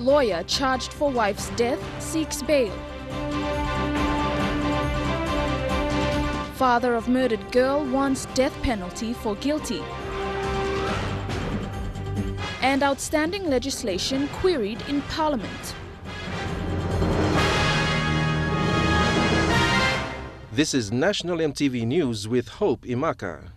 Lawyer charged for wife's death seeks bail. Father of murdered girl wants death penalty for guilty. And outstanding legislation queried in Parliament. This is National EMTV News with Hope Imaka.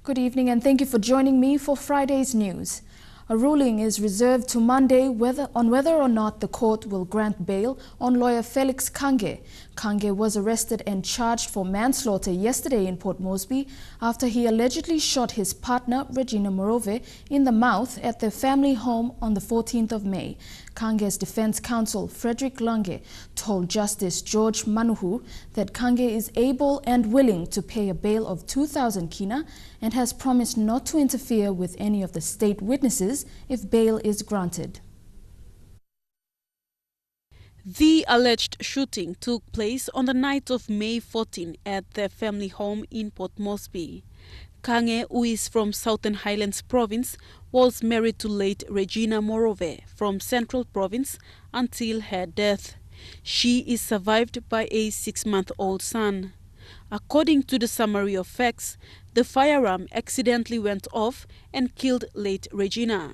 Good evening and thank you for joining me for Friday's news. A ruling is reserved to Monday on whether or not the court will grant bail on lawyer Felix Kange. Kange was arrested and charged for manslaughter yesterday in Port Moresby after he allegedly shot his partner Regina Morove in the mouth at their family home on the 14th of May. Kange's defense counsel Frederick Lange told Justice George Manuhu that Kange is able and willing to pay a bail of 2,000 kina and has promised not to interfere with any of the state witnesses if bail is granted. The alleged shooting took place on the night of May 14 at their family home in Port Moresby. Kange, who is from Southern Highlands Province, was married to late Regina Morove from Central Province until her death. She is survived by a 6-month-old son. According to the summary of facts, the firearm accidentally went off and killed late Regina.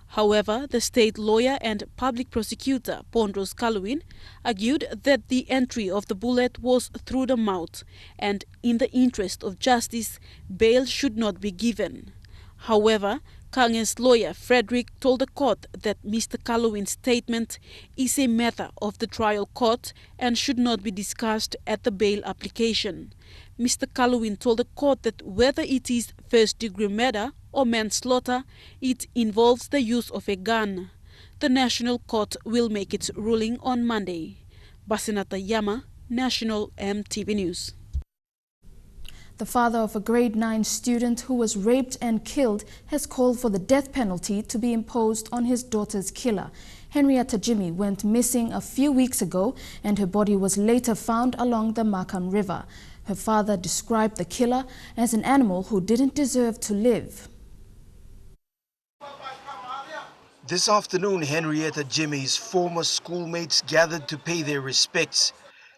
However, the state lawyer and public prosecutor, Pondros Kaluin, argued that the entry of the bullet was through the mouth and, in the interest of justice, bail should not be given. However, Kange's lawyer, Frederick, told the court that Mr. Kaluin's statement is a matter of the trial court and should not be discussed at the bail application. Mr. Kaluin told the court that whether it is first-degree murder or manslaughter, it involves the use of a gun. The National Court will make its ruling on Monday. Basinata Yama, National EMTV News. The father of a grade 9 student who was raped and killed has called for the death penalty to be imposed on his daughter's killer. Henrietta Jimmy went missing a few weeks ago and her body was later found along the Makan River. Her father described the killer as an animal who didn't deserve to live. This afternoon, Henrietta Jimmy's former schoolmates gathered to pay their respects.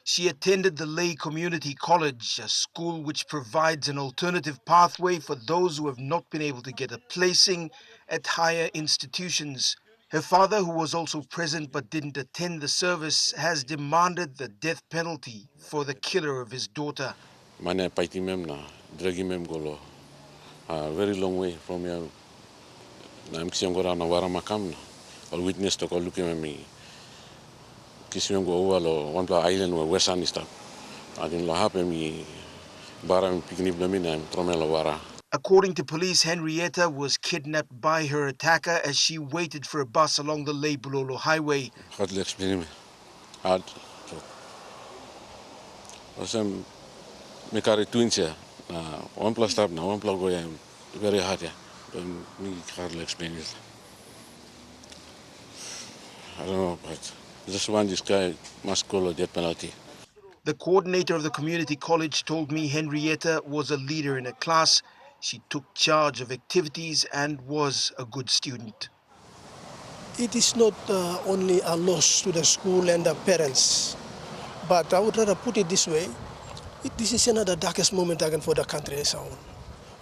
She attended the Lay Community College, a school which provides an alternative pathway for those who have not been able to get a placing at higher institutions. Her father, who was also present but didn't attend the service, has demanded the death penalty for the killer of his daughter. Mane paiti mem na dragi mem golo. Very long way from here. Na mkisiam gora na wara makam na. Or witness to ko luki memi. Kisiam go walo one pla island where west anista. Adin lo hape mi bara mi piknib na mina tromela wara. According to police, Henrietta was kidnapped by her attacker as she waited for a bus along the Lay Bulolo highway. Hard to explain. Hard. Osam me carry twins here. One plus stop now, one plus go very hard here. Me hardly explain it. I don't know, but just one this guy must call a death penalty. The coordinator of the community college told me Henrietta was a leader in a class. She took charge of activities and was a good student. It is not only a loss to the school and the parents, but I would rather put it this way. This is another darkest moment again for the country.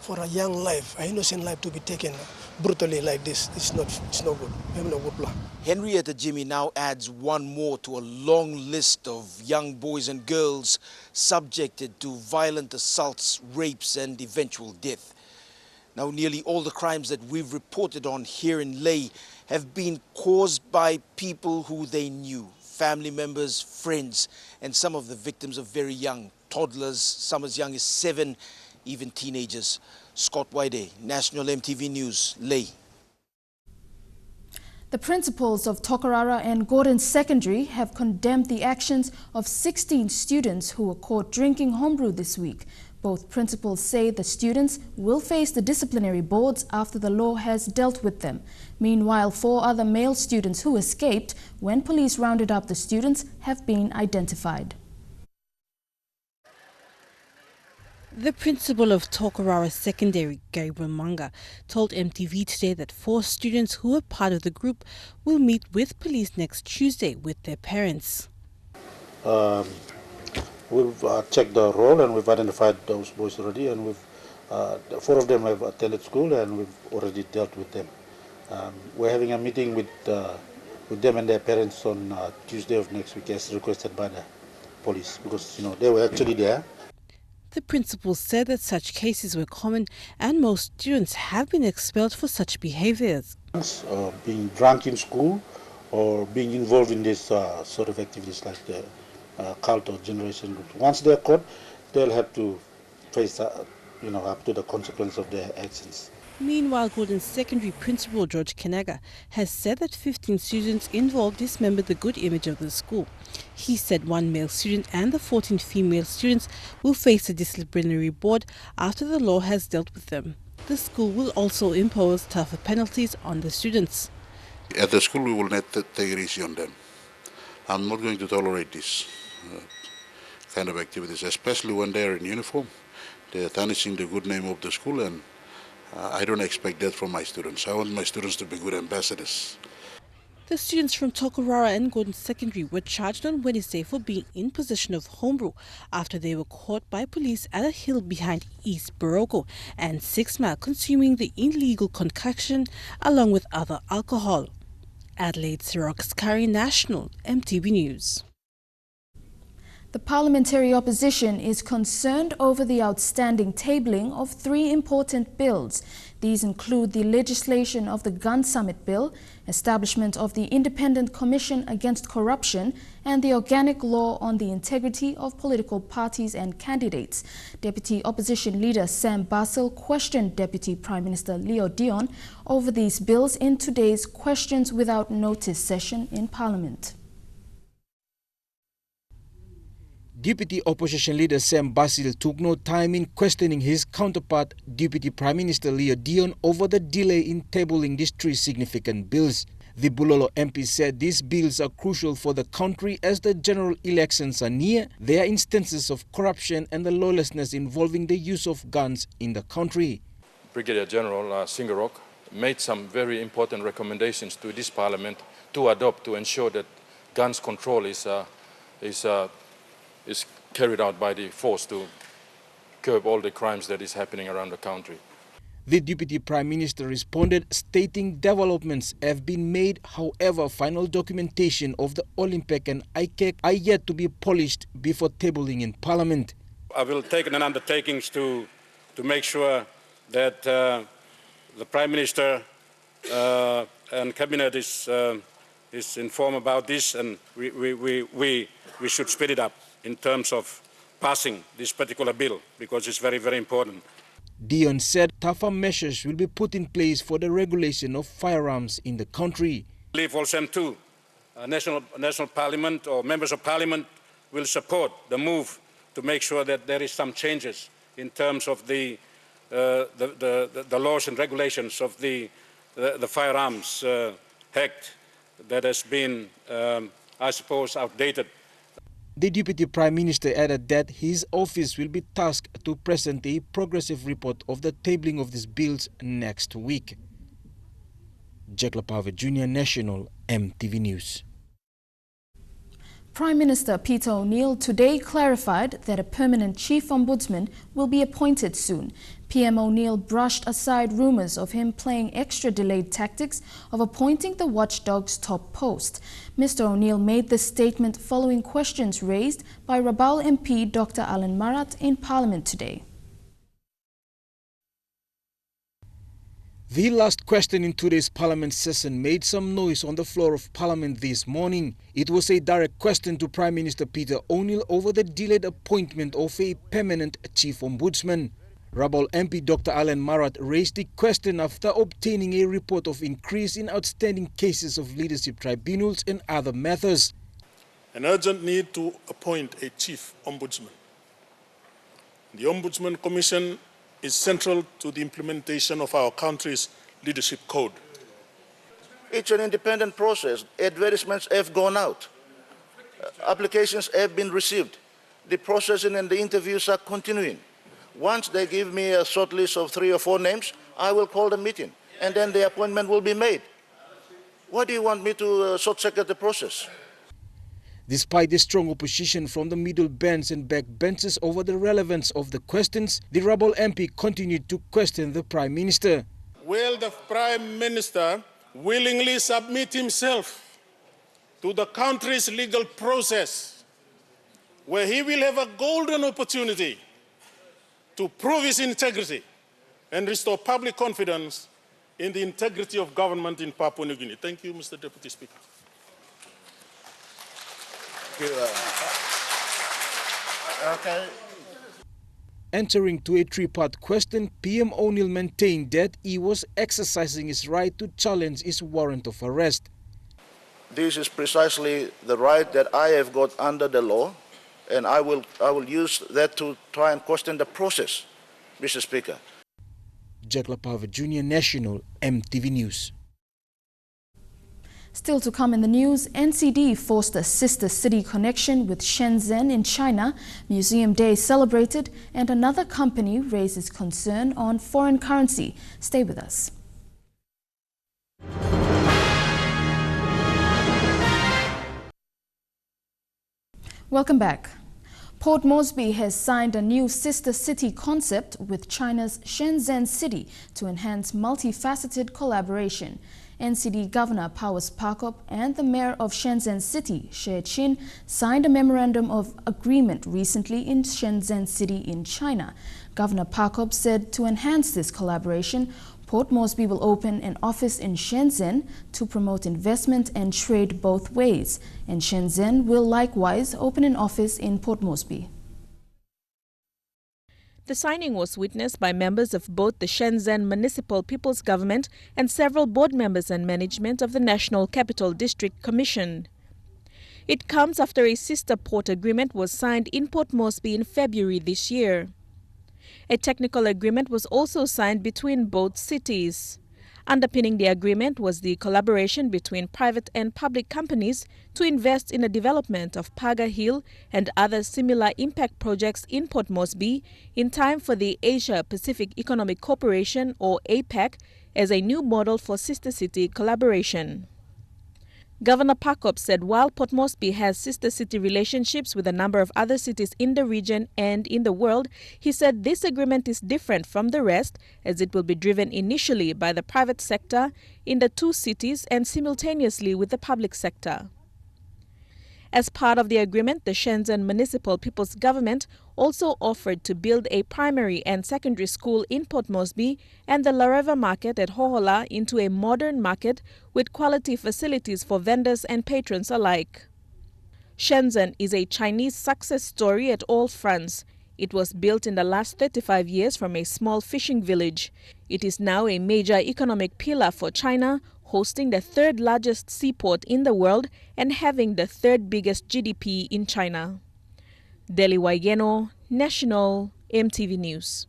For a young life, an innocent life to be taken brutally like this, it's not good. We have no good plan. Henrietta Jimmy now adds one more to a long list of young boys and girls subjected to violent assaults, rapes and eventual death. Now nearly all the crimes that we've reported on here in Lay have been caused by people who they knew, family members, friends, and some of the victims are very young, toddlers, some as young as 7, even teenagers. Scott Wide, National EMTV News, Lay. The principals of Tokarara and Gordon Secondary have condemned the actions of 16 students who were caught drinking homebrew this week. Both principals say the students will face the disciplinary boards after the law has dealt with them. Meanwhile, 4 other male students who escaped when police rounded up the students have been identified. The principal of Tokarara Secondary, Gabriel Manga, told EMTV today that 4 students who were part of the group will meet with police next Tuesday with their parents. We've checked the roll and we've identified those boys already, and we've 4 of them have attended school and we've already dealt with them. We're having a meeting with them and their parents on Tuesday of next week as requested by the police, because they were actually there. The principal said that such cases were common and most students have been expelled for such behaviours. Being drunk in school or being involved in this sort of activities like the cult or generation groups. Once they're caught, they'll have to face up to the consequence of their actions. Meanwhile, Gordon Secondary Principal George Kenaga has said that 15 students involved dismembered the good image of the school. He said 1 male student and the 14 female students will face a disciplinary board after the law has dealt with them. The school will also impose tougher penalties on the students. At the school, we will not take it easy on them. I'm not going to tolerate this kind of activities, especially when they are in uniform. They are tarnishing the good name of the school, and I don't expect that from my students. I want my students to be good ambassadors. The students from Tokarara and Gordon Secondary were charged on Wednesday for being in possession of homebrew after they were caught by police at a hill behind East Baroko and 6 Mile consuming the illegal concoction along with other alcohol. Adelaide Sirox Kari National, EMTV News. The parliamentary opposition is concerned over the outstanding tabling of 3 important bills. These include the legislation of the Gun Summit Bill, establishment of the Independent Commission Against Corruption, and the Organic Law on the Integrity of Political Parties and Candidates. Deputy Opposition Leader Sam Basil questioned Deputy Prime Minister Leo Dion over these bills in today's Questions Without Notice session in Parliament. Deputy Opposition Leader Sam Basil took no time in questioning his counterpart, Deputy Prime Minister Leo Dion, over the delay in tabling these 3 significant bills. The Bulolo MP said these bills are crucial for the country as the general elections are near. There are instances of corruption and the lawlessness involving the use of guns in the country. Brigadier General Singarok made some very important recommendations to this Parliament to adopt to ensure that guns control is carried out by the force to curb all the crimes that is happening around the country. The Deputy Prime Minister responded, stating developments have been made. However, final documentation of the Olympic and ICAC are yet to be polished before tabling in Parliament. I will take an undertaking to make sure that the Prime Minister and Cabinet is informed about this, and we should speed it up in terms of passing this particular bill, because it's very, very important. Dion said tougher measures will be put in place for the regulation of firearms in the country. I believe also too, National Parliament or members of Parliament will support the move to make sure that there is some changes in terms of the laws and regulations of the Firearms Act that has been, I suppose, outdated. The Deputy Prime Minister added that his office will be tasked to present a progressive report of the tabling of these bills next week. Jack Lapave Jr., National, EMTV News. Prime Minister Peter O'Neill today clarified that a permanent chief ombudsman will be appointed soon. PM O'Neill brushed aside rumours of him playing extra delayed tactics of appointing the watchdog's top post. Mr. O'Neill made this statement following questions raised by Rabaul MP Dr. Alan Marat in Parliament today. The last question in today's Parliament session made some noise on the floor of Parliament this morning. It was a direct question to Prime Minister Peter O'Neill over the delayed appointment of a permanent chief ombudsman. Rabaul MP Dr. Alan Marat raised the question after obtaining a report of increase in outstanding cases of leadership tribunals and other matters. An urgent need to appoint a chief ombudsman. The Ombudsman Commission is central to the implementation of our country's leadership code. It's an independent process. Advertisements have gone out. Applications have been received. The processing and the interviews are continuing. Once they give me a short list of 3 or 4 names, I will call the meeting, and then the appointment will be made. Why do you want me to short-circuit the process? Despite the strong opposition from the middle bench and back benches over the relevance of the questions, the rebel MP continued to question the Prime Minister. Will the Prime Minister willingly submit himself to the country's legal process, where he will have a golden opportunity to prove his integrity and restore public confidence in the integrity of government in Papua New Guinea? Thank you, Mr. Deputy Speaker. Okay. Entering to a three-part question, PM O'Neill maintained that he was exercising his right to challenge his warrant of arrest. This is precisely the right that I have got under the law, and I will use that to try and question the process, Mr. Speaker. Jack Lapava Jr., National, EMTV News. Still to come in the news, NCD forced a sister city connection with Shenzhen in China, Museum Day celebrated, and another company raises concern on foreign currency. Stay with us. Welcome back. Port Moresby has signed a new sister city concept with China's Shenzhen city to enhance multifaceted collaboration. NCD Governor Powers Parkop and the Mayor of Shenzhen City, She Qin, signed a memorandum of agreement recently in Shenzhen City in China. Governor Parkop said to enhance this collaboration, Port Moresby will open an office in Shenzhen to promote investment and trade both ways, and Shenzhen will likewise open an office in Port Moresby. The signing was witnessed by members of both the Shenzhen Municipal People's Government and several board members and management of the National Capital District Commission. It comes after a sister port agreement was signed in Port Moresby in February this year. A technical agreement was also signed between both cities. Underpinning the agreement was the collaboration between private and public companies to invest in the development of Paga Hill and other similar impact projects in Port Moresby in time for the Asia-Pacific Economic Cooperation, or APEC, as a new model for sister city collaboration. Governor Parkop said while Port Moresby has sister city relationships with a number of other cities in the region and in the world, he said this agreement is different from the rest as it will be driven initially by the private sector in the two cities and simultaneously with the public sector. As part of the agreement, the Shenzhen Municipal People's Government also offered to build a primary and secondary school in Port Moresby and the Lareva market at Hohola into a modern market with quality facilities for vendors and patrons alike. Shenzhen is a Chinese success story at all fronts. It was built in the last 35 years from a small fishing village. It is now a major economic pillar for China, hosting the third largest seaport in the world and having the third biggest GDP in China. Deli Waigeno, National, EMTV News.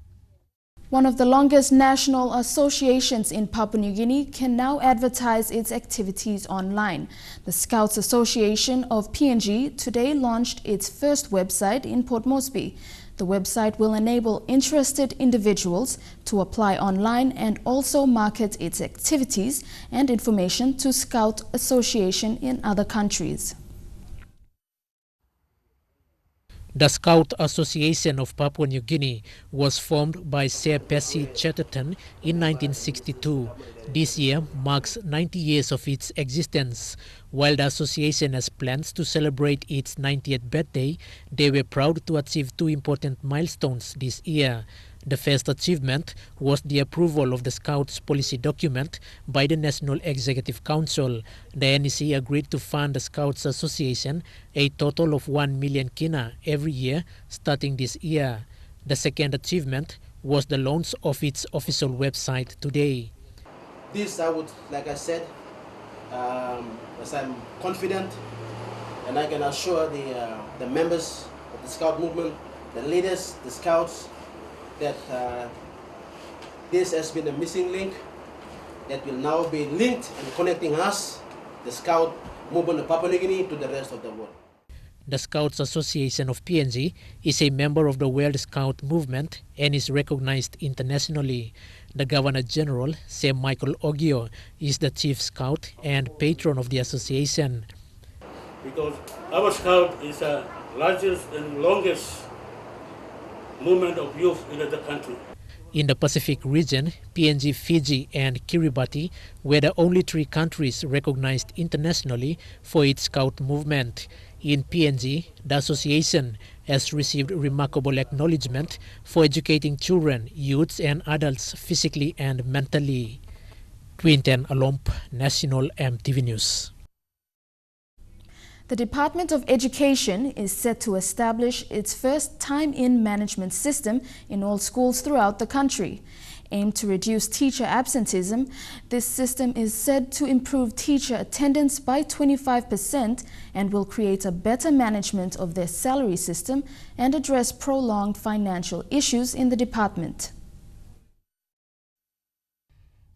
One of the longest national associations in Papua New Guinea can now advertise its activities online. The Scouts Association of PNG today launched its first website in Port Moresby. The website will enable interested individuals to apply online and also market its activities and information to Scout Association in other countries. The Scout Association of Papua New Guinea was formed by Sir Percy Chatterton in 1962. This year marks 90 years of its existence. While the association has plans to celebrate its 90th birthday, they were proud to achieve two important milestones this year. The first achievement was the approval of the Scouts policy document by the National Executive Council. The NEC agreed to fund the Scouts Association a total of 1 million kina every year starting this year. The second achievement was the launch of its official website today. This I would, like I said, as I'm confident and I can assure the members of the Scout movement, the leaders, the Scouts, that this has been a missing link that will now be linked and connecting us, the Scout movement of Papua New Guinea, to the rest of the world. The Scouts Association of PNG is a member of the World Scout movement and is recognized internationally. The Governor-General, Sir Michael Ogio, is the chief scout and patron of the association. Because our scout is the largest and longest movement of youth in the country. In the Pacific region, PNG, Fiji and Kiribati were the only 3 countries recognized internationally for its scout movement. In PNG, the association has received remarkable acknowledgement for educating children, youths and adults physically and mentally. Quinten Alomp, National EMTV News. The Department of Education is set to establish its first time-in management system in all schools throughout the country. Aimed to reduce teacher absenteeism, this system is said to improve teacher attendance by 25% and will create a better management of their salary system and address prolonged financial issues in the department.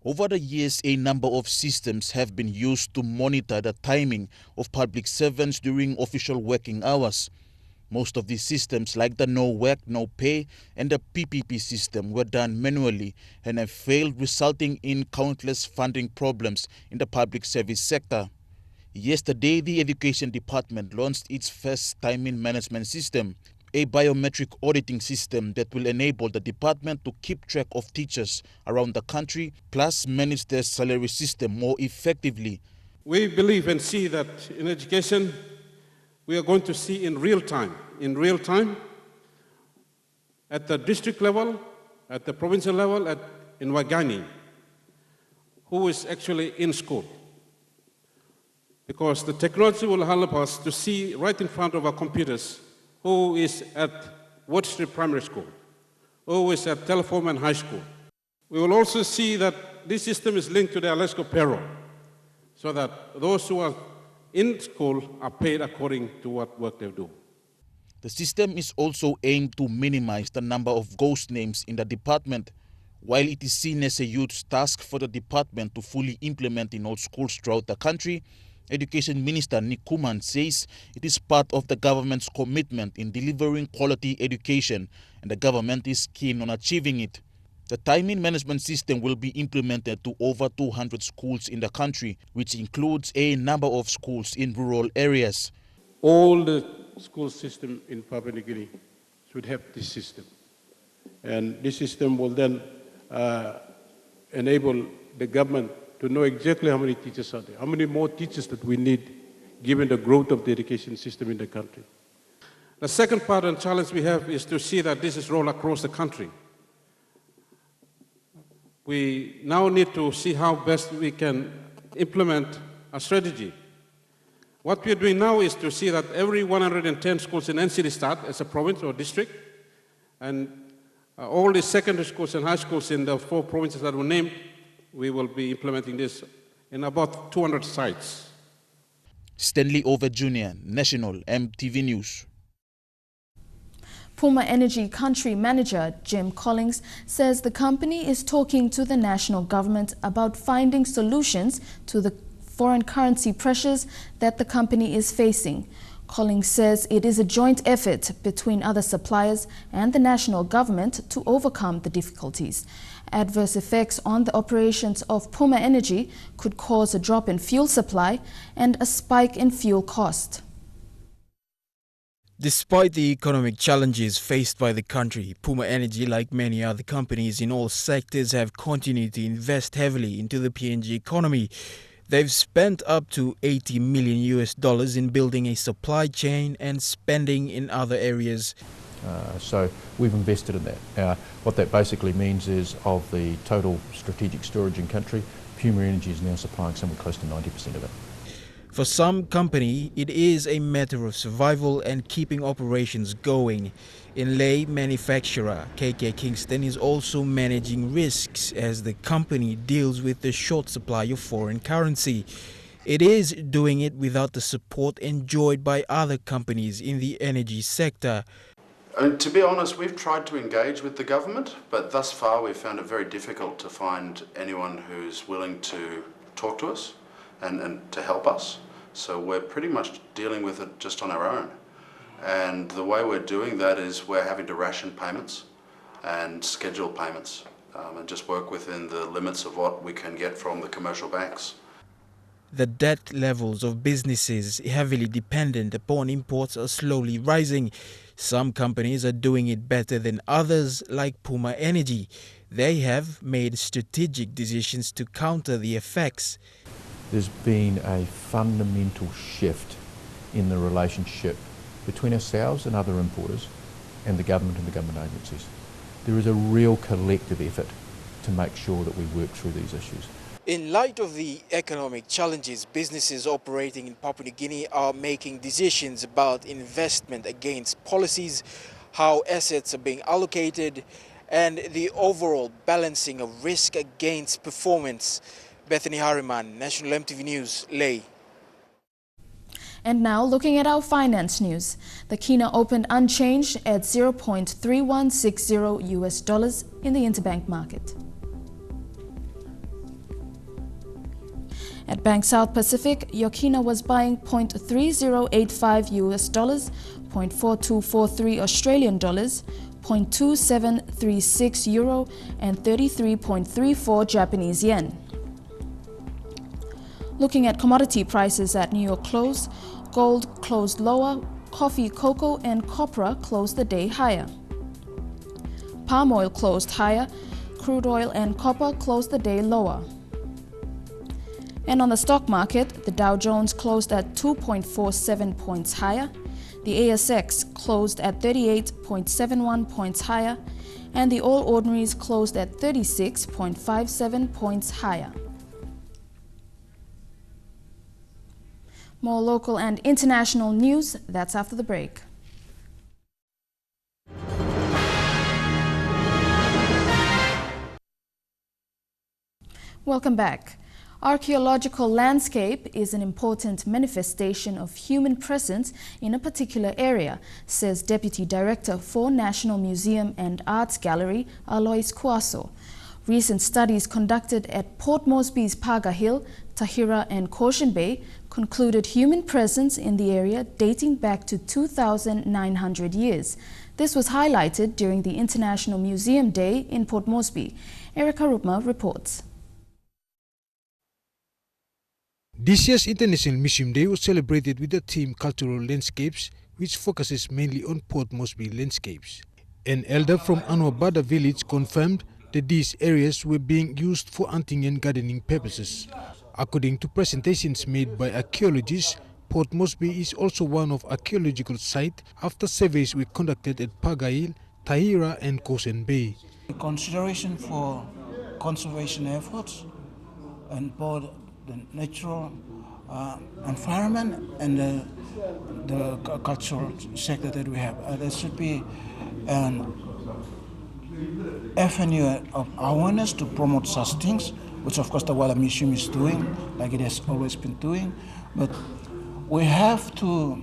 Over the years, a number of systems have been used to monitor the timing of public servants during official working hours. Most of these systems, like the No Work, No Pay and the PPP system, were done manually and have failed, resulting in countless funding problems in the public service sector. Yesterday, the Education Department launched its first time-in management system, a biometric auditing system that will enable the department to keep track of teachers around the country, plus manage their salary system more effectively. We believe and see that in education, we are going to see in real time, at the district level, at the provincial level, in Wagani, who is actually in school. Because the technology will help us to see right in front of our computers who is at Wood Street Primary School, who is at Teleforeman High School. We will also see that this system is linked to the Alaska payroll, so that those who are in school are paid according to what work they do. The system is also aimed to minimize the number of ghost names in the department. While it is seen as a huge task for the department to fully implement in all schools throughout the country, Education Minister Nick Kuman says it is part of the government's commitment in delivering quality education, and the government is keen on achieving it. The time-in management system will be implemented to over 200 schools in the country, which includes a number of schools in rural areas. All the school system in Papua New Guinea should have this system. And this system will then enable the government to know exactly how many teachers are there, how many more teachers that we need given the growth of the education system in the country. The second part and challenge we have is to see that this is rolled across the country. We now need to see how best we can implement a strategy. What we are doing now is to see that every 110 schools in NCD start as a province or district, and all the secondary schools and high schools in the 4 provinces that were named, we will be implementing this in about 200 sites. Stanley Over Jr., National EMTV News. Puma Energy Country Manager Jim Collins says the company is talking to the national government about finding solutions to the foreign currency pressures that the company is facing. Collins says it is a joint effort between other suppliers and the national government to overcome the difficulties. Adverse effects on the operations of Puma Energy could cause a drop in fuel supply and a spike in fuel cost. Despite the economic challenges faced by the country, Puma Energy, like many other companies in all sectors, have continued to invest heavily into the PNG economy. They've spent up to $80 million in building a supply chain and spending in other areas. So we've invested in that. What that basically means is of the total strategic storage in country, Puma Energy is now supplying somewhere close to 90% of it. For some company, it is a matter of survival and keeping operations going. Inlay manufacturer KK Kingston is also managing risks as the company deals with the short supply of foreign currency. It is doing it without the support enjoyed by other companies in the energy sector. And to be honest, we've tried to engage with the government, but thus far we've found it very difficult to find anyone who's willing to talk to us and to help us. So we're pretty much dealing with it just on our own. And the way we're doing that is we're having to ration payments and schedule payments and just work within the limits of what we can get from the commercial banks. The debt levels of businesses heavily dependent upon imports are slowly rising. Some companies are doing it better than others, like Puma Energy. They have made strategic decisions to counter the effects. There's been a fundamental shift in the relationship between ourselves and other importers and the government and the government agencies. There is a real collective effort to make sure that we work through these issues. In light of the economic challenges, businesses operating in Papua New Guinea are making decisions about investment against policies, how assets are being allocated, and the overall balancing of risk against performance. Bethany Harriman, National EMTV News, Ley. And now, looking at our finance news. The Kina opened unchanged at $0.3160 US in the interbank market. At Bank South Pacific, your Kina was buying $0.3085 US, $0.4243 Australian dollars, $0.2736 euro, and 33.34 Japanese yen. Looking at commodity prices at New York close, gold closed lower, coffee, cocoa, and copra closed the day higher. Palm oil closed higher, crude oil and copper closed the day lower. And on the stock market, the Dow Jones closed at 2.47 points higher, the ASX closed at 38.71 points higher, and the All Ordinaries closed at 36.57 points higher. More local and international news, that's after the break. Welcome back. Archaeological landscape is an important manifestation of human presence in a particular area, says Deputy Director for National Museum and Arts Gallery, Alois Kuaso. Recent studies conducted at Port Moresby's Paga Hill, Tahira and Caution Bay concluded human presence in the area dating back to 2,900 years. This was highlighted during the International Museum Day in Port Moresby. Erica Rupma reports. This year's International Museum Day was celebrated with the theme Cultural Landscapes, which focuses mainly on Port Moresby landscapes. An elder from Anwabada village confirmed that these areas were being used for hunting and gardening purposes. According to presentations made by archaeologists, Port Moresby is also one of archaeological sites after surveys were conducted at Pagail, Tahira and Caution Bay. Consideration for conservation efforts and both the natural environment and the cultural sector that we have. There should be an avenue of awareness to promote such things, which of course the Wada Museum is doing, like it has always been doing. But we have to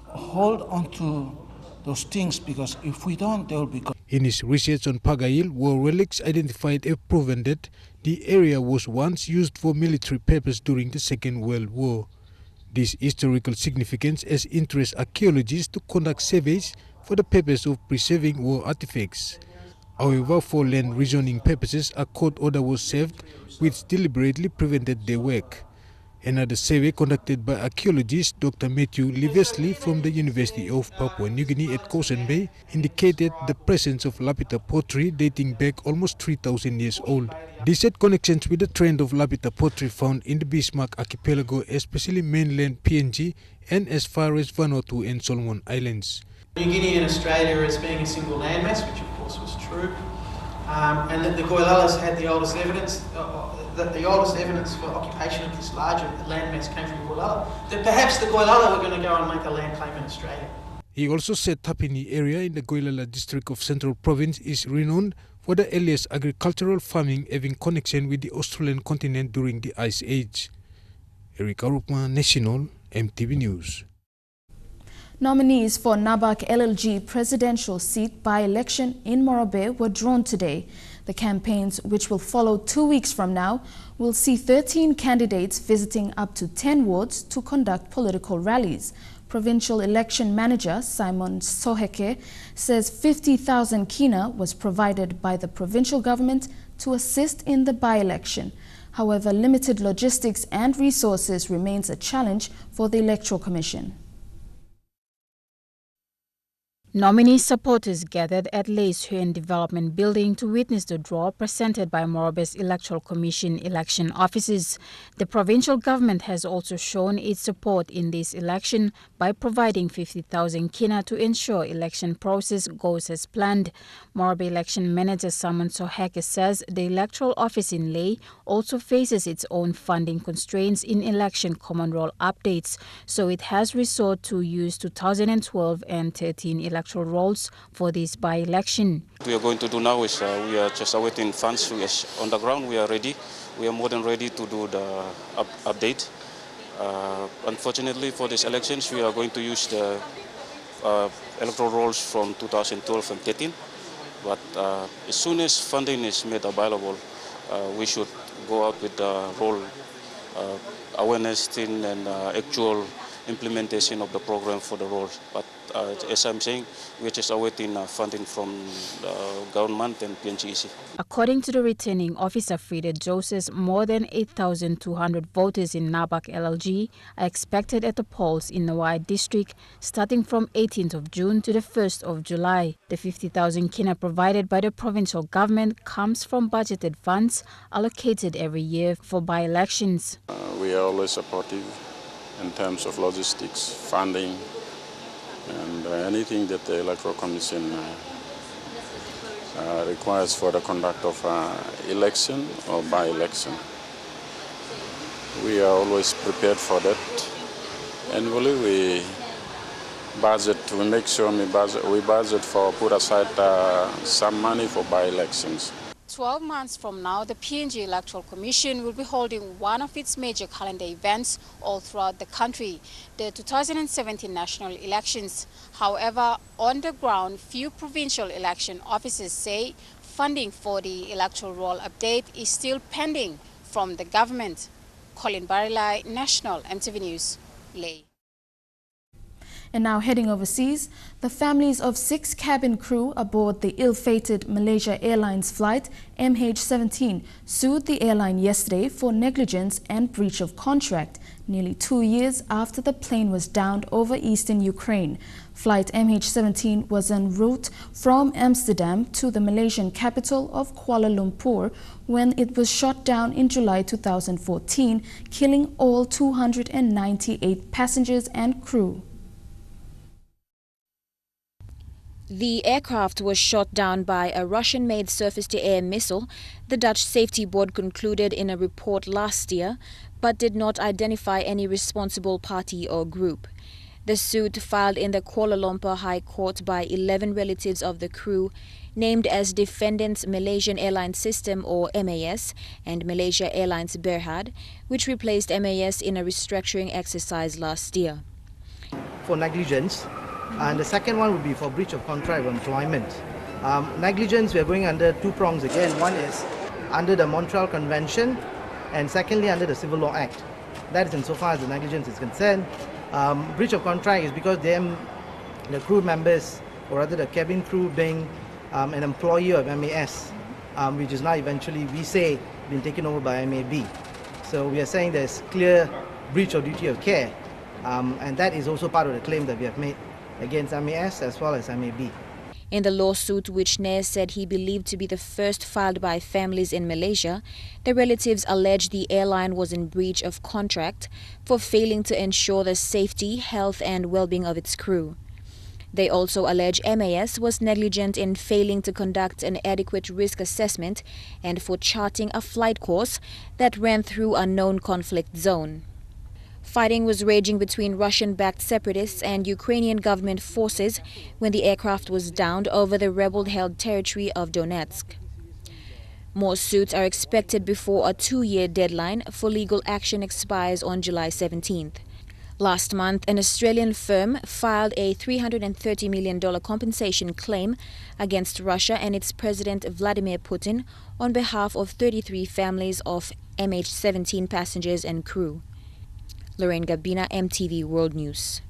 hold on to those things, because if we don't, they will be gone. In his research on Pagail, war relics identified have proven that the area was once used for military purpose during the Second World War. This historical significance has interests archaeologists to conduct surveys for the purpose of preserving war artifacts. However, for land rezoning purposes, a court order was served which deliberately prevented their work. Another survey conducted by archaeologist Dr. Matthew Livesley from the University of Papua New Guinea at Caution Bay indicated the presence of lapita pottery dating back almost 3,000 years old. This had connections with the trend of lapita pottery found in the Bismarck Archipelago, especially mainland PNG and as far as Vanuatu and Solomon Islands. New Guinea and Australia as being a single landmass, which of course was true, and that the Goilalas had the oldest evidence. That the oldest evidence for occupation of this larger landmass came from Goilala, that perhaps the Goilala were going to go and make a land claim in Australia. He also said Tapini area in the Goilala district of Central Province is renowned for the earliest agricultural farming having connection with the Australian continent during the Ice Age. Erica Rupma, National EMTV News. Nominees for Nabak LLG presidential seat by-election in Morobe were drawn today. The campaigns, which will follow 2 weeks from now, will see 13 candidates visiting up to 10 wards to conduct political rallies. Provincial Election Manager Simon Soheke says 50,000 kina was provided by the provincial government to assist in the by-election. However, limited logistics and resources remains a challenge for the Electoral Commission. Nominee supporters gathered at Lay's Huyen Development Building to witness the draw presented by Morobe's Electoral Commission election officers. The provincial government has also shown its support in this election by providing 50,000 kina to ensure election process goes as planned. Morobe Election Manager Simon Soheke says the electoral office in Lay also faces its own funding constraints in election common roll updates, so it has resorted to use 2012 and 13 electoral rolls for this by-election. What we are going to do now is we are just awaiting funds. On the ground we are ready. We are more than ready to do the update. Unfortunately for these elections we are going to use the electoral rolls from 2012 and 13. But as soon as funding is made available, we should go out with the roll awareness thing and actual implementation of the program for the rolls. But as I'm saying, we're just awaiting funding from the government and PNGEC. According to the returning officer Frida Joseph, more than 8,200 voters in Nabak LLG are expected at the polls in Nawai district starting from 18th of June to the 1st of July. The 50,000 kina provided by the provincial government comes from budgeted funds allocated every year for by-elections. We are always supportive in terms of logistics, funding, and anything that the Electoral Commission requires for the conduct of election or by-election. We are always prepared for that. Annually, we make sure we budget for put aside some money for by-elections. 12 months from now, the PNG Electoral Commission will be holding one of its major calendar events all throughout the country, the 2017 national elections. However, on the ground, few provincial election officers say funding for the electoral roll update is still pending from the government. Colin Barilai, National EMTV News, Lay. And now heading overseas, the families of 6 cabin crew aboard the ill-fated Malaysia Airlines flight MH17 sued the airline yesterday for negligence and breach of contract, nearly 2 years after the plane was downed over eastern Ukraine. Flight MH17 was en route from Amsterdam to the Malaysian capital of Kuala Lumpur when it was shot down in July 2014, killing all 298 passengers and crew. The aircraft was shot down by a Russian-made surface-to-air missile, the Dutch Safety Board concluded in a report last year, but did not identify any responsible party or group. The suit, filed in the Kuala Lumpur High Court by 11 relatives of the crew, named as defendants Malaysian Airlines System or MAS and Malaysia Airlines Berhad, which replaced MAS in a restructuring exercise last year. For negligence, and the second one would be for breach of contract of employment. Negligence, we are going under 2 prongs again. One is under the Montreal Convention, and secondly under the Civil Law Act. That is insofar as the negligence is concerned. Breach of contract is because the crew members, or rather the cabin crew, being an employee of MAS, which is now eventually, we say, been taken over by MAB. So we are saying there's clear breach of duty of care, and that is also part of the claim that we have made against MAS as well as MAB. In the lawsuit, which Nair said he believed to be the first filed by families in Malaysia, the relatives alleged the airline was in breach of contract for failing to ensure the safety, health and well-being of its crew. They also allege MAS was negligent in failing to conduct an adequate risk assessment and for charting a flight course that ran through a known conflict zone. Fighting was raging between Russian-backed separatists and Ukrainian government forces when the aircraft was downed over the rebel-held territory of Donetsk. More suits are expected before a 2-year deadline for legal action expires on July 17th. Last month, an Australian firm filed a $330 million compensation claim against Russia and its President Vladimir Putin on behalf of 33 families of MH17 passengers and crew. Lorraine Gabina, EMTV World News.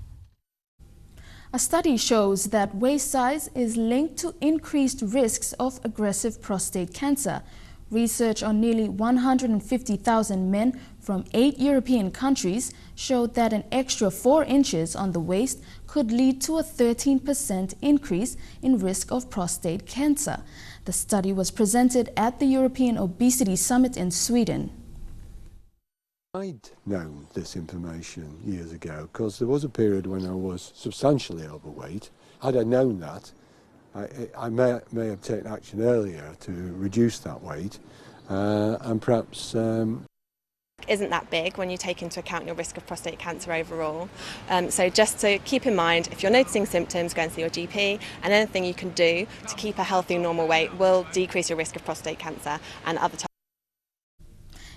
A study shows that waist size is linked to increased risks of aggressive prostate cancer. Research on nearly 150,000 men from 8 European countries showed that an extra 4 inches on the waist could lead to a 13% increase in risk of prostate cancer. The study was presented at the European Obesity Summit in Sweden. I'd known this information years ago because there was a period when I was substantially overweight. Had I known that, I may have taken action earlier to reduce that weight and perhaps... Isn't that big when you take into account your risk of prostate cancer overall. So just to keep in mind, if you're noticing symptoms, go and see your GP, and anything you can do to keep a healthy normal weight will decrease your risk of prostate cancer and other types.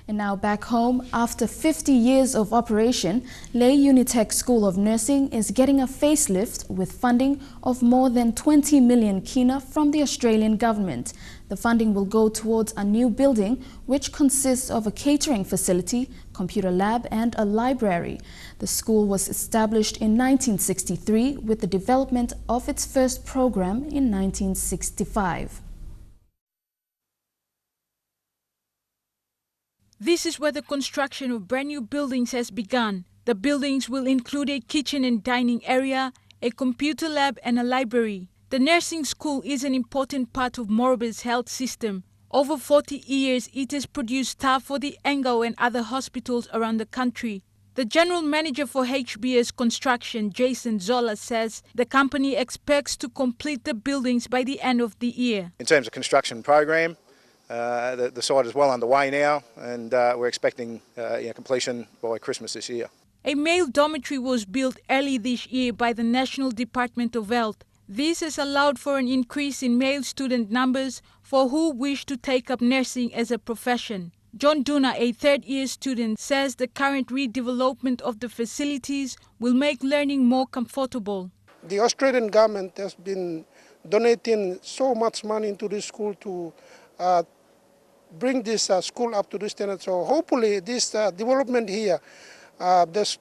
And now back home, after 50 years of operation, Lae Unitec School of Nursing is getting a facelift with funding of more than 20 million kina from the Australian government. The funding will go towards a new building, which consists of a catering facility, computer lab and a library. The school was established in 1963 with the development of its first program in 1965. This is where the construction of brand new buildings has begun. The buildings will include a kitchen and dining area, a computer lab and a library. The nursing school is an important part of Morobe's health system. Over 40 years, it has produced staff for the Engau and other hospitals around the country. The general manager for HBS Construction, Jason Zola, says the company expects to complete the buildings by the end of the year. In terms of construction program, the site is well underway now, and we're expecting completion by Christmas this year. A male dormitory was built early this year by the National Department of Health. This has allowed for an increase in male student numbers for who wish to take up nursing as a profession. John Duna, a third-year student, says the current redevelopment of the facilities will make learning more comfortable. The Australian government has been donating so much money into this school to bring this school up to this standard. So hopefully this development here, this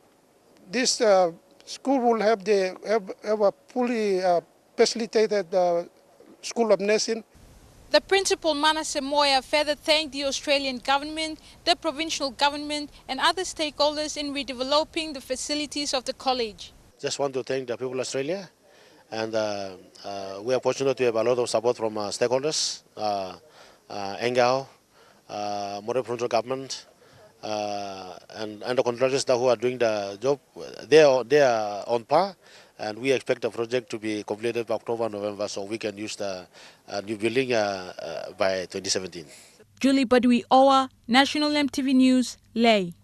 school will have a fully facilitated school of nursing. The principal, Manasseh Moya, further thanked the Australian government, the provincial government and other stakeholders in redeveloping the facilities of the college. Just want to thank the people of Australia, and we are fortunate to have a lot of support from stakeholders, Engau, Morobe provincial government, and the contractors who are doing the job. They are on par, and we expect the project to be completed by October, November, so we can use the new building by 2017. Julie Badui Owa, National EMTV News, Lae.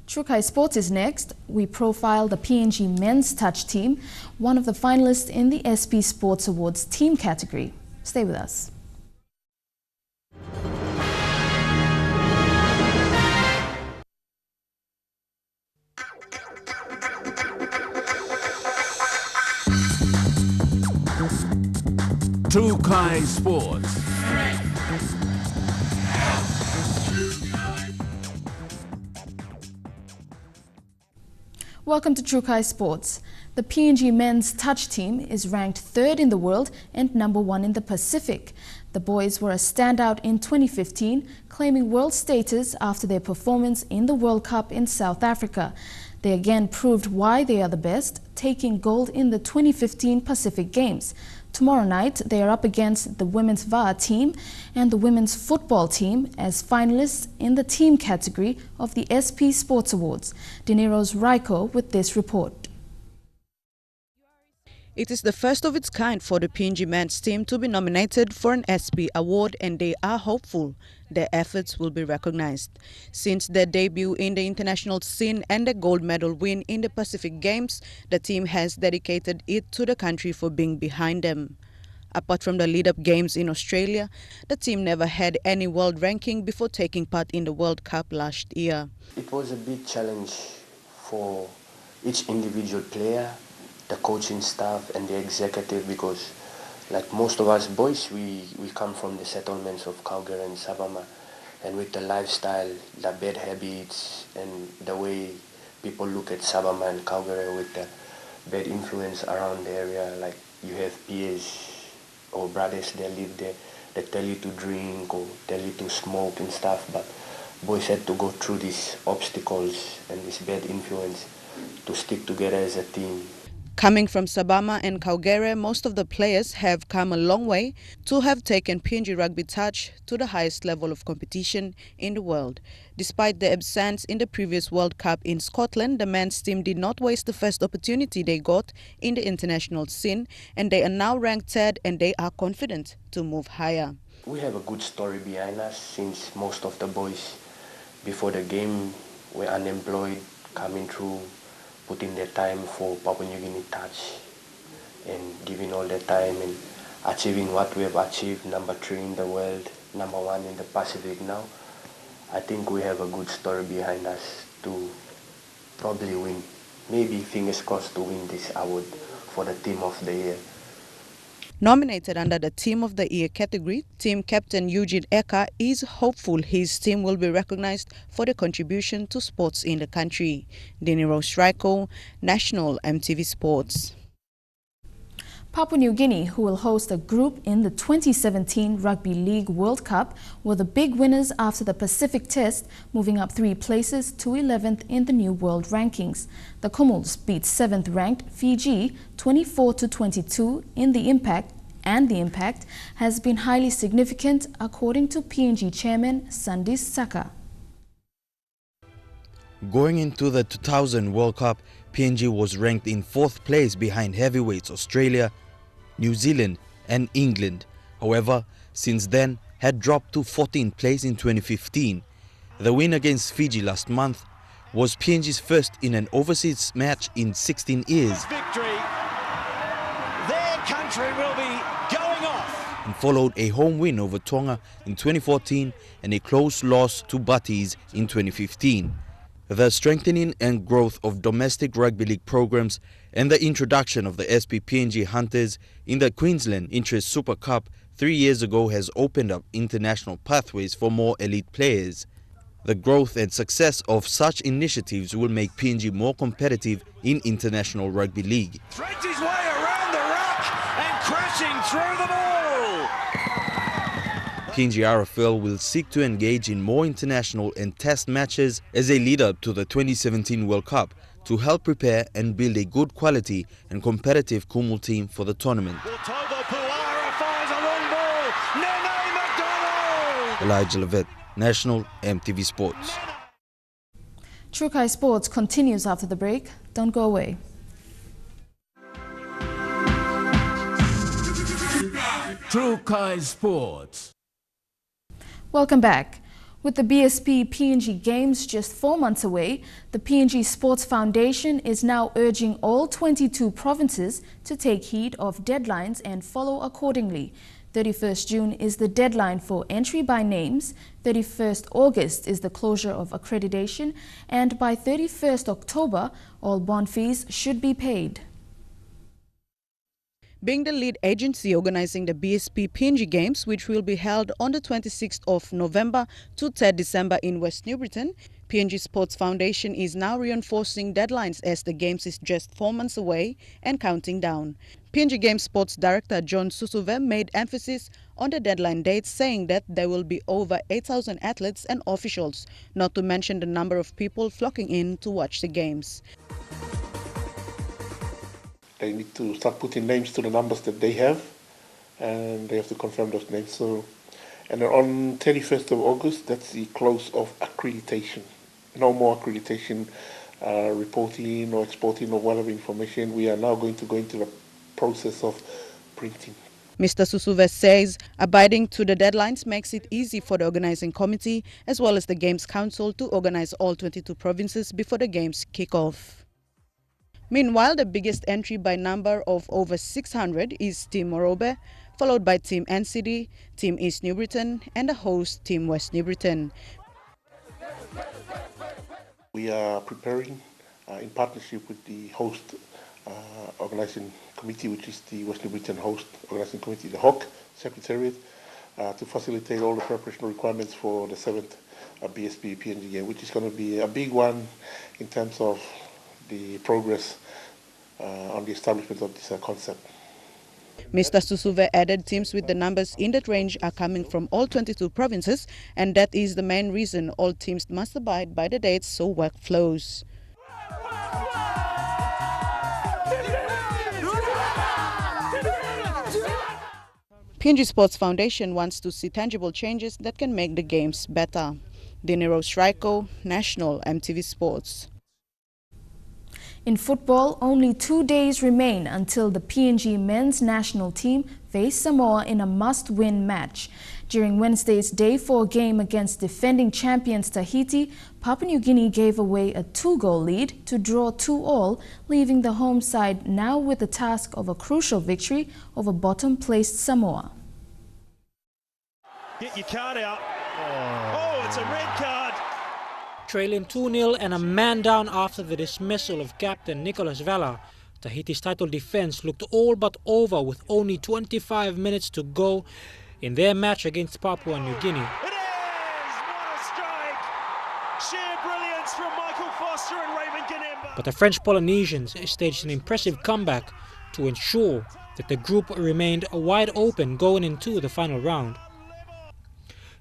Trukai Sports is next. We profile the PNG men's touch team, one of the finalists in the SP Sports Awards team category. Stay with us. Trukai Sports. Welcome to Trukai Sports. The PNG men's touch team is ranked 3rd in the world and number 1 in the Pacific. The boys were a standout in 2015, claiming world status after their performance in the World Cup in South Africa. They again proved why they are the best, taking gold in the 2015 Pacific Games. Tomorrow night, they are up against the women's VAR team and the women's football team as finalists in the team category of the SP Sports Awards. Dinero's Raiko with this report. It is the first of its kind for the PNG men's team to be nominated for an SP award, and they are hopeful their efforts will be recognized. Since their debut in the international scene and a gold medal win in the Pacific Games, the team has dedicated it to the country for being behind them. Apart from the lead-up games in Australia, the team never had any world ranking before taking part in the World Cup last year. It was a big challenge for each individual player, the coaching staff and the executive, because like most of us boys, we come from the settlements of Calgary and Sabama, and with the lifestyle, the bad habits and the way people look at Sabama and Calgary with the bad influence around the area, like you have peers or brothers that live there that tell you to drink or tell you to smoke and stuff, but boys had to go through these obstacles and this bad influence to stick together as a team. Coming from Sabama and Calgary, most of the players have come a long way to have taken PNG Rugby Touch to the highest level of competition in the world. Despite the absence in the previous World Cup in Scotland, the men's team did not waste the first opportunity they got in the international scene, and they are now ranked third and they are confident to move higher. We have a good story behind us, since most of the boys before the game were unemployed, coming through, putting their time for Papua New Guinea Touch and giving all their time and achieving what we have achieved, number 3 in the world, number 1 in the Pacific now. I think we have a good story behind us to probably win, maybe fingers crossed to win this award for the Team of the Year. Nominated under the Team of the Year category, team captain Eugene Eka is hopeful his team will be recognized for the contribution to sports in the country. Deniro Strico, National EMTV Sports. Papua New Guinea, who will host a group in the 2017 Rugby League World Cup, were the big winners after the Pacific Test, moving up 3 places to 11th in the new world rankings. The Kumuls beat 7th-ranked Fiji 24-22 in the Impact, and the impact has been highly significant, according to PNG chairman Sandis Saka. Going into the 2000 World Cup, PNG was ranked in 4th place behind heavyweights Australia, New Zealand and England. However, since then had dropped to 14th place in 2015. The win against Fiji last month was PNG's first in an overseas match in 16 years. Victory. Their country will be going off. And followed a home win over Tonga in 2014 and a close loss to Butties in 2015. The strengthening and growth of domestic rugby league programs and the introduction of the SP-PNG Hunters in the Queensland Interest Super Cup 3 years ago has opened up international pathways for more elite players. The growth and success of such initiatives will make PNG more competitive in international rugby league. Threads his way around the ruck and crashing through the ball. PNG RFL will seek to engage in more international and test matches as a lead-up to the 2017 World Cup to help prepare and build a good quality and competitive Kumul team for the tournament. Elijah Levitt, National EMTV Sports. Trukai Sports continues after the break. Don't go away. Trukai Sports. Welcome back. With the BSP PNG Games just 4 months away, the PNG Sports Foundation is now urging all 22 provinces to take heed of deadlines and follow accordingly. 31st June is the deadline for entry by names, 31st August is the closure of accreditation, and by 31st October, all bond fees should be paid. Being the lead agency organizing the BSP PNG Games, which will be held on the 26th of November to 3rd December in West New Britain, PNG Sports Foundation is now reinforcing deadlines as the Games is just 4 months away and counting down. PNG Games Sports Director John Susuve made emphasis on the deadline dates, saying that there will be over 8,000 athletes and officials, not to mention the number of people flocking in to watch the Games. They need to start putting names to the numbers that they have, and they have to confirm those names. So, and on 31st of August, that's the close of accreditation. No more accreditation reporting or exporting or whatever information. We are now going to go into the process of printing. Mr. Susuve says abiding to the deadlines makes it easy for the organizing committee as well as the Games Council to organize all 22 provinces before the Games kick off. Meanwhile, the biggest entry by number of over 600 is Team Morobe, followed by Team NCD, Team East New Britain and the host Team West New Britain. We are preparing in partnership with the host organising committee, which is the Western Region Host Organising Committee, the HOC Secretariat, to facilitate all the preparation requirements for the 7th BSP PNG game, which is going to be a big one in terms of the progress on the establishment of this concept. Mr. Susuve added teams with the numbers in that range are coming from all 22 provinces, and that is the main reason all teams must abide by the dates so work flows. PNG Sports Foundation wants to see tangible changes that can make the games better. Dinero Shriko, National EMTV Sports. In football, only 2 days remain until the PNG men's national team face Samoa in a must-win match. During Wednesday's Day 4 game against defending champions Tahiti, Papua New Guinea gave away a 2-goal lead to draw 2-2, leaving the home side now with the task of a crucial victory over bottom-placed Samoa. Get your card out. Oh, it's a red card. Trailing 2-0 and a man down after the dismissal of captain Nicholas Vela, Tahiti's title defense looked all but over with only 25 minutes to go in their match against Papua New Guinea. It is! What a strike! Sheer brilliance from Michael Foster and Raymond Ganemba. But the French Polynesians staged an impressive comeback to ensure that the group remained wide open going into the final round.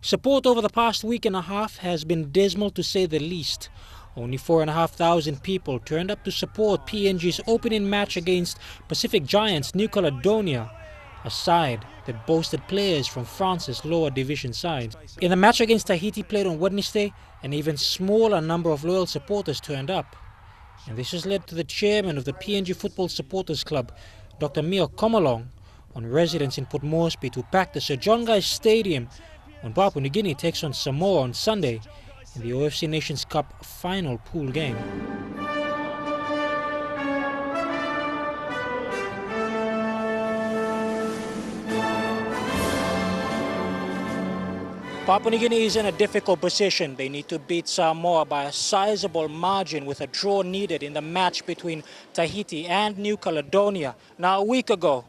Support over the past week and a half has been dismal to say the least. Only 4,500 people turned up to support PNG's opening match against Pacific Giants New Caledonia, a side that boasted players from France's lower division sides. In the match against Tahiti played on Wednesday, an even smaller number of loyal supporters turned up. And this has led to the chairman of the PNG Football Supporters Club, Dr. Mio Komolong, on residents in Port Moresby to pack the Sir John Guy Stadium when Papua New Guinea takes on Samoa on Sunday in the OFC Nations Cup final pool game. Papua New Guinea is in a difficult position. They need to beat Samoa by a sizable margin with a draw needed in the match between Tahiti and New Caledonia. Now, a week ago,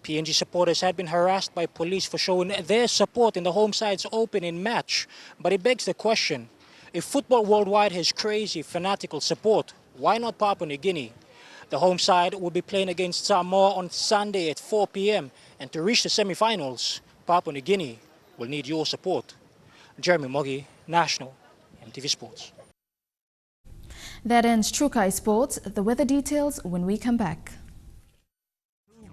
PNG supporters had been harassed by police for showing their support in the home side's opening match. But it begs the question, if football worldwide has crazy, fanatical support, why not Papua New Guinea? The home side will be playing against Samoa on Sunday at 4 p.m. And to reach the semi-finals, Papua New Guinea will need your support. Jeremy Moggy, National EMTV Sports. That ends True Kai Sports. The weather details when we come back.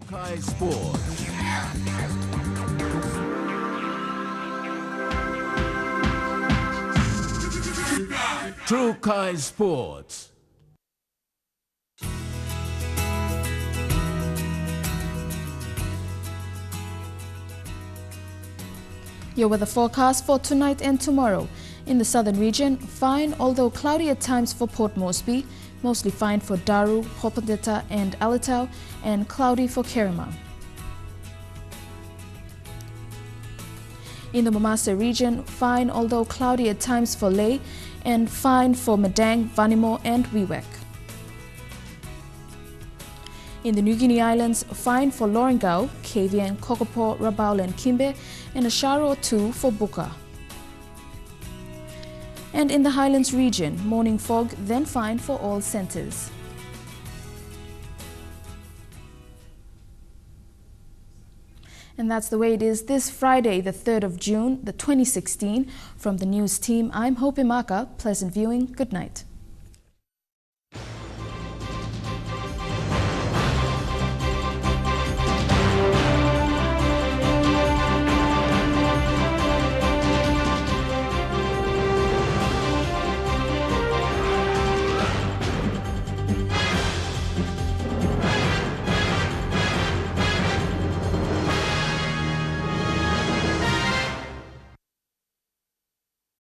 Kai Sports. True Kai Sports. Your weather forecast for tonight and tomorrow. In the southern region, fine although cloudy at times for Port Moresby, mostly fine for Daru, Popondetta and Alitau, and cloudy for Kerema. In the Momase region, fine although cloudy at times for Lae, and fine for Madang, Vanimo and Wewak. In the New Guinea Islands, fine for Lorengau, Kavieng, Kokopo, Rabaul and Kimbe, and a shower or two for Buka. And in the Highlands region, morning fog, then fine for all centres. And that's the way it is this Friday, the 3rd of June, 2016. From the news team, I'm Hope Imaka. Pleasant viewing. Good night.